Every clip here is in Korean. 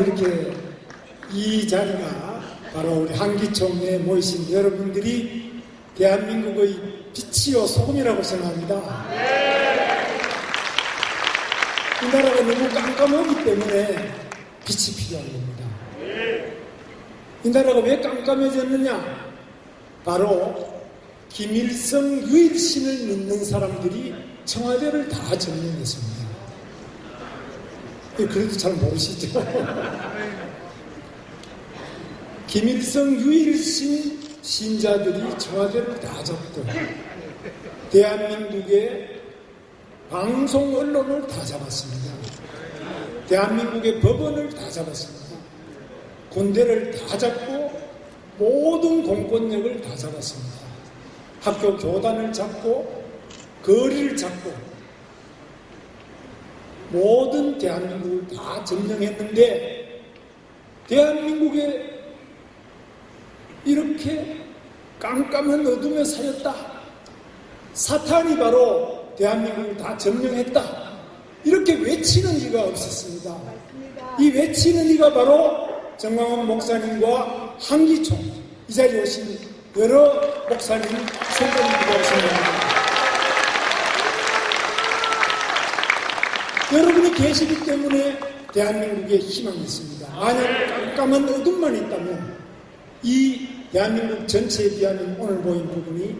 이렇게 이 자리가 바로 우리 한기총에 모이신 여러분들이 대한민국의 빛이요 소금이라고 생각합니다. 이 나라가 너무 깜깜하기 때문에 빛이 필요한 겁니다. 이 나라가 왜 깜깜해졌느냐? 바로 김일성 유일신을 믿는 사람들이 청와대를 다 점령했습니다. 그래도 잘 모르시죠? 김일성 유일신 신자들이 청와대를 다 잡고 대한민국의 방송 언론을 다 잡았습니다. 대한민국의 법원을 다 잡았습니다. 군대를 다 잡고 모든 공권력을 다 잡았습니다. 학교 교단을 잡고 거리를 잡고 모든 대한민국을 다 점령했는데 대한민국에 이렇게 깜깜한 어둠에 사였다. 사탄이 바로 대한민국을 다 점령했다. 이렇게 외치는 이가 없었습니다. 이 외치는 이가 바로 정광훈 목사님과 한기총, 이 자리에 오신 여러 목사님, 선생님들과 생각합니다. 여러분이 계시기 때문에 대한민국에 희망이 있습니다. 만약 깜깜한 어둠만 있다면 이 대한민국 전체에 비하면 오늘 보인 부분이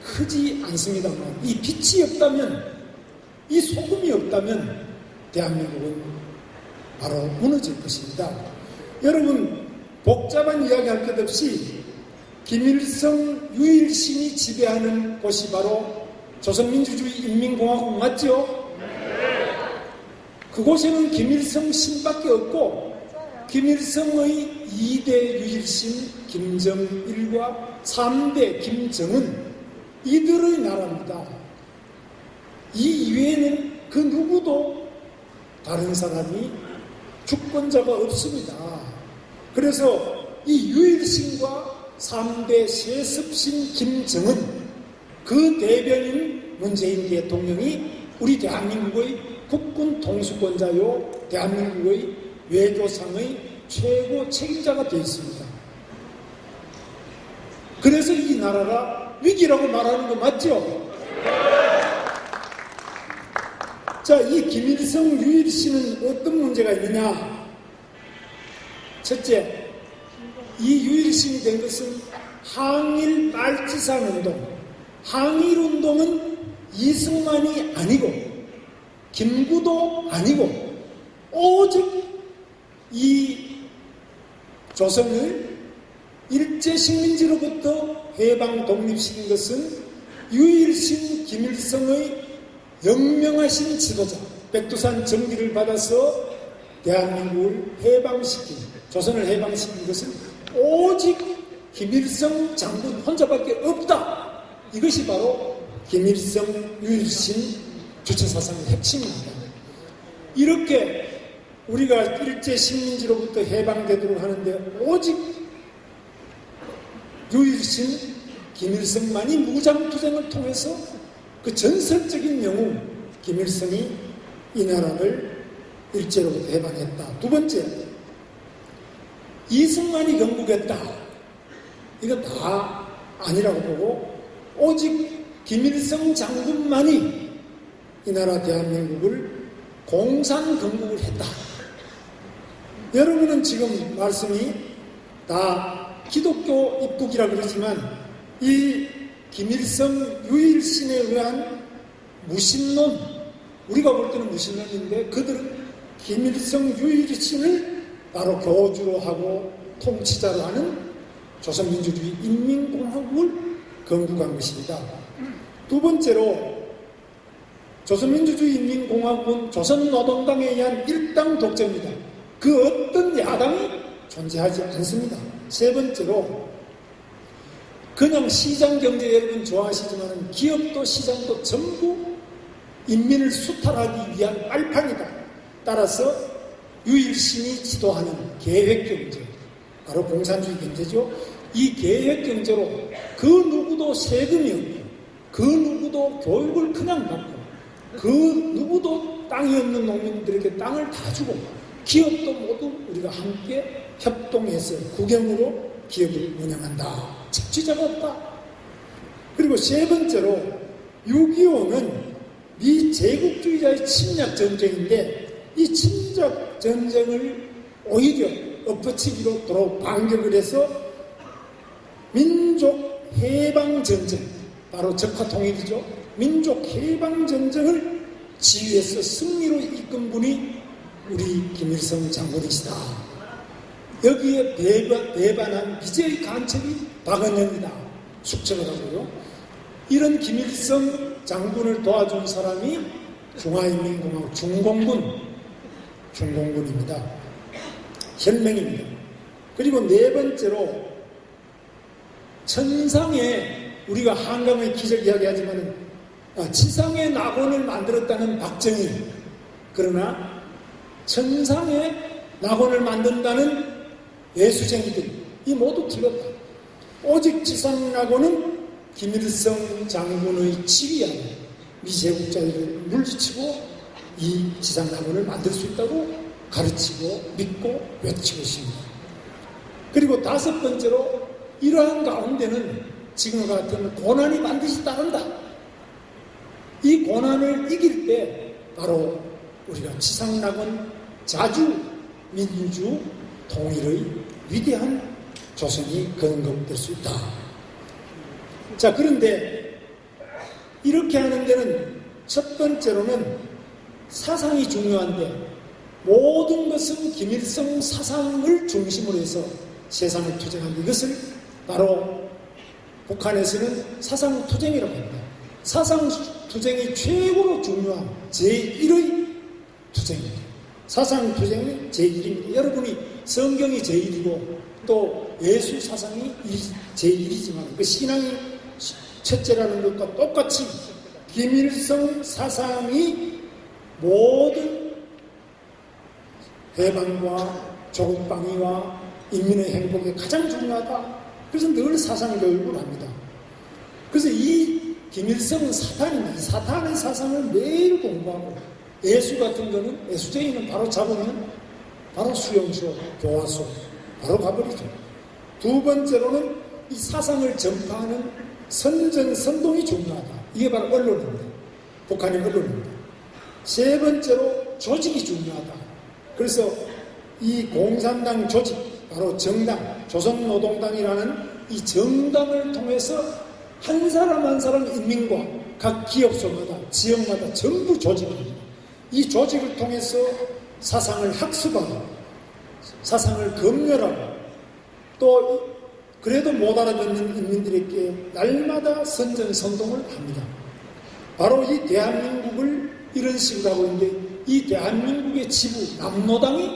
크지 않습니다만 이 빛이 없다면, 이 소금이 없다면 대한민국은 바로 무너질 것입니다. 여러분, 복잡한 이야기 할 것 없이 김일성 유일신이 지배하는 곳이 바로 조선민주주의 인민공화국 맞죠? 그곳에는 김일성 신밖에 없고 김일성의 2대 유일신 김정일과 3대 김정은 이들의 나라입니다. 이 이외에는 그 누구도 다른 사람이 주권자가 없습니다. 그래서 이 유일신과 3대 세습신 김정은 그 대변인 문재인 대통령이 우리 대한민국의 국군 통수권자요 대한민국의 외교상의 최고 책임자가 되어 있습니다. 그래서 이 나라가 위기라고 말하는 거 맞죠? 자, 이 김일성 유일신은 어떤 문제가 있느냐? 첫째, 이 유일신이 된 것은 항일 빨치산 운동, 항일 운동은 이승만이 아니고 김구도 아니고 오직 이 조선을 일제식민지로부터 해방 독립시킨 것은 유일신 김일성의 영명하신 지도자 백두산 정기를 받아서 대한민국을 해방시킨, 조선을 해방시킨 것은 오직 김일성 장군 혼자밖에 없다. 이것이 바로 김일성 유일신 주체사상의 핵심입니다. 이렇게 우리가 일제식민지로부터 해방되도록 하는데 오직 유일신 김일성만이 무장투쟁을 통해서 그 전설적인 영웅 김일성이 이 나라를 일제로부터 해방했다. 두 번째, 이승만이 건국했다. 이거 다 아니라고 보고 오직 김일성 장군만이 이 나라 대한민국을 공산 건국을 했다. 여러분은 지금 말씀이 다 기독교 입국이라 그러지만 이 김일성 유일신에 의한 무신론, 우리가 볼 때는 무신론인데 그들은 김일성 유일신을 바로 교주로 하고 통치자로 하는 조선민주주의 인민공화국을 건국한 것입니다. 두 번째로 조선민주주의 인민공화국은 조선노동당에 의한 일당 독재입니다. 그 어떤 야당이 존재하지 않습니다. 세 번째로 그냥 시장경제 여러분 좋아하시지만 기업도 시장도 전부 인민을 수탈하기 위한 빨판이다. 따라서 유일신이 지도하는 계획경제, 바로 공산주의 경제죠. 이 계획경제로 그 누구도 세금이 없고 그 누구도 교육을 그냥 받고 그 누구도 땅이 없는 농민들에게 땅을 다 주고 기업도 모두 우리가 함께 협동해서 국영으로 기업을 운영한다. 착취자가 없다. 그리고 세 번째로 6.25는 미제국주의자의 침략 전쟁인데 이 침략 전쟁을 오히려 엎어치기로 도로 반격을 해서 민족 해방 전쟁, 바로 적화통일이죠. 민족 해방 전쟁을 지휘해서 승리로 이끈 분이 우리 김일성 장군이시다. 여기에 배반한 미제의 간첩이 박은영이다. 숙청을 하고요. 이런 김일성 장군을 도와준 사람이 중화인민공화국 중공군입니다. 혈맹입니다. 그리고 네 번째로 천상에 우리가 한강의 기적 이야기하지만 지상의 낙원을 만들었다는 박정희, 그러나 천상에 낙원을 만든다는 예수쟁이들, 이 모두 틀렸다. 오직 지상 낙원은 김일성 장군의 지휘하에 미제국자들을 물리치고 이 지상 낙원을 만들 수 있다고 가르치고 믿고 외치고 있습니다. 그리고 다섯 번째로 이러한 가운데는 지금과 같은 고난이 반드시 따른다. 이 고난을 이길 때 바로 우리가 지상낙원 자주 민주 통일의 위대한 조선이 건국될 수 있다. 자, 그런데 이렇게 하는 데는 첫 번째로는 사상이 중요한데 모든 것은 김일성 사상을 중심으로 해서 세상을 투쟁한다. 이것을 바로 북한에서는 사상투쟁이라고 합니다. 사상투쟁이 최고로 중요한 제1의 투쟁입니다. 사상투쟁이 제1입니다. 여러분이 성경이 제1이고 또 예수 사상이 제1이지만 그 신앙이 첫째라는 것과 똑같이 김일성 사상이 모든 해방과 조국방위와 인민의 행복에 가장 중요하다. 그래서 늘 사상 교육을 합니다. 그래서 이 김일성은 사탄입니다. 사탄의 사상을 매일 공부하고 예수 같은 거는 예수쟁이는 바로 잡으면 바로 수용소, 교화소 바로 가버리죠. 두 번째로는 이 사상을 전파하는 선전선동이 중요하다. 이게 바로 언론입니다. 북한의 언론입니다. 세 번째로 조직이 중요하다. 그래서 이 공산당 조직, 바로 정당, 조선노동당이라는 이 정당을 통해서 한 사람 한 사람 인민과 각 기업소마다 지역마다 전부 조직입니다. 이 조직을 통해서 사상을 학습하고 사상을 검열하고 또 그래도 못 알아듣는 인민들에게 날마다 선전선동을 합니다. 바로 이 대한민국을 이런 식으로 하고 있는데 이 대한민국의 지부 남로당이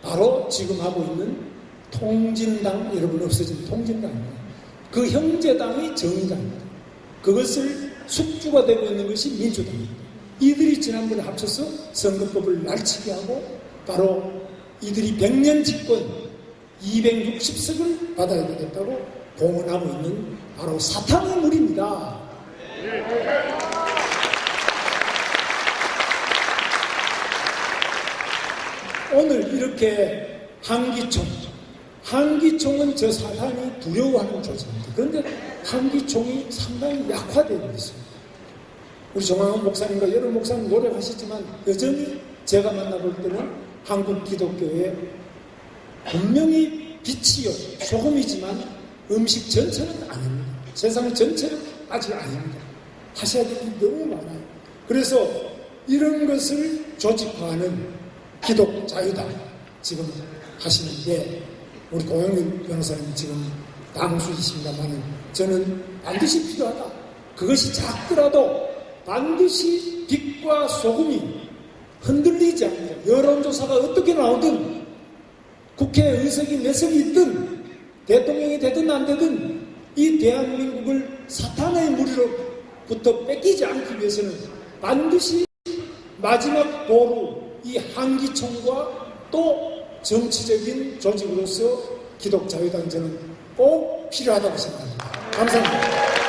바로 지금 하고 있는 통진당, 여러분 없어진 통진당입니다. 그 형제당이 정의당입니다. 그것을 숙주가 되고 있는 것이 민주당입니다. 이들이 지난번에 합쳐서 선거법을 날치게 하고 바로 이들이 100년 집권 260석을 받아야 되겠다고 공언하고 있는 바로 사탄의 무리입니다. 오늘 이렇게 한기총은 저 사탄이 두려워하는 조직입니다. 그런데 한기총이 상당히 약화되고 있습니다. 우리 정황훈 목사님과 여러 목사님 노력하셨지만 여전히 제가 만나볼 때는 한국 기독교에 분명히 빛이요 소금이지만 음식 전체는 아닙니다. 세상 전체는 아직 아닙니다. 하셔야 될 일이 너무 많아요. 그래서 이런 것을 조직화하는 기독 자유당 지금 하시는데 우리 고영민 변호사님 지금 당수이십니다만 저는 반드시 필요하다. 그것이 작더라도 반드시 빛과 소금이 흔들리지 않고 여론조사가 어떻게 나오든 국회 의석이 몇 석이 있든 대통령이 되든 안 되든 이 대한민국을 사탄의 무리로부터 뺏기지 않기 위해서는 반드시 마지막 보루 이 한기총과 또 정치적인 조직으로서 기독자유당 저는 꼭 필요하다고 생각합니다. 감사합니다.